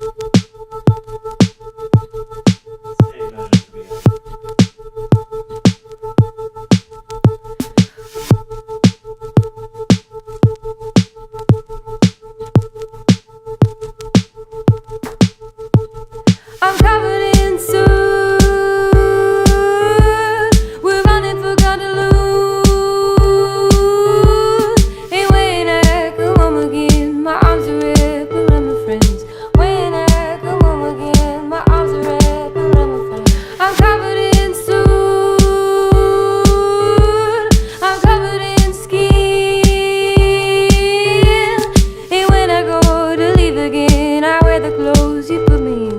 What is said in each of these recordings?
I'm covered in soot. We're running for God to lose. Hey, when I come home again, my arms are wrapped around my friends. When I come home again, my arms are wrapped around my friends. I'm covered in soot. I'm covered in skin. Hey, when I go to leave again, I wear the clothes you put me in.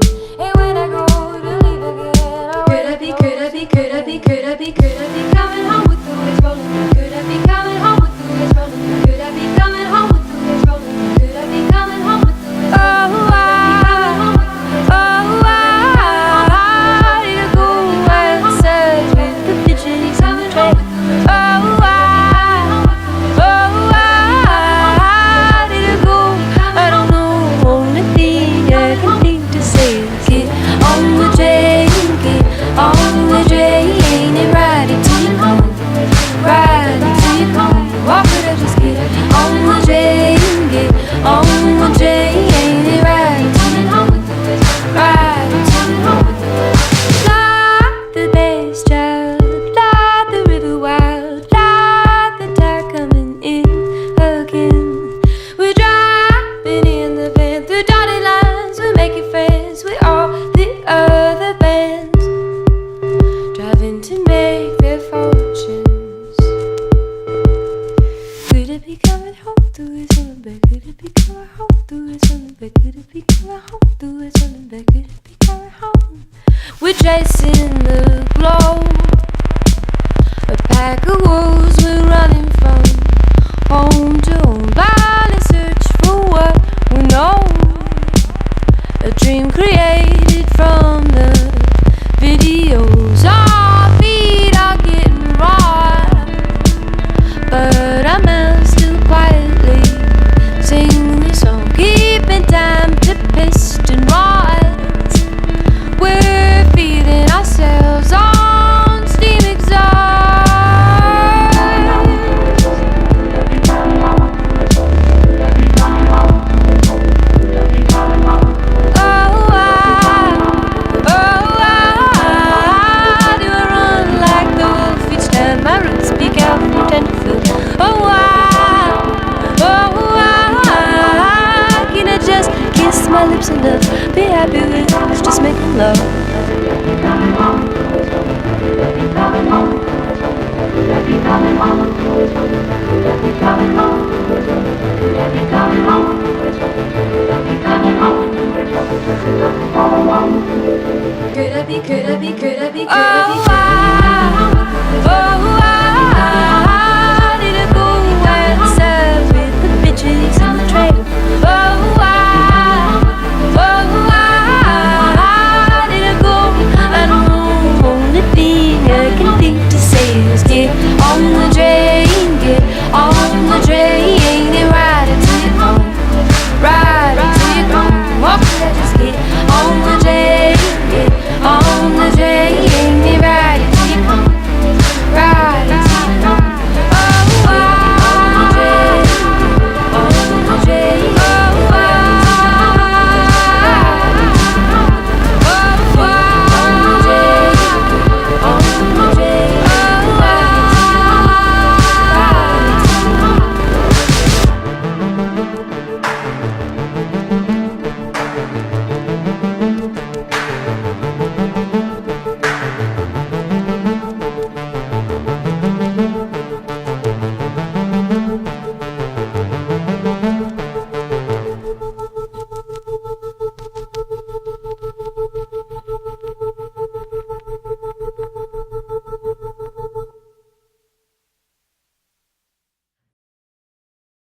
Could I be coming home with the waves rolling? Could I be coming home with the waves rolling? Could I be coming home with the waves rolling? Could I be coming home with the waves rolling? I need to go outside with the pigeons and the train. I need to go. I don't know, only thing I can think to say is get on the train, get on the train. To make their fortunes. Could it be coming home to his on the back? Could it be coming home to his on the back? Could it be coming home to his on the back? Could it be coming home? We're chasing the glow. A pack of wolves, we're running from home to home.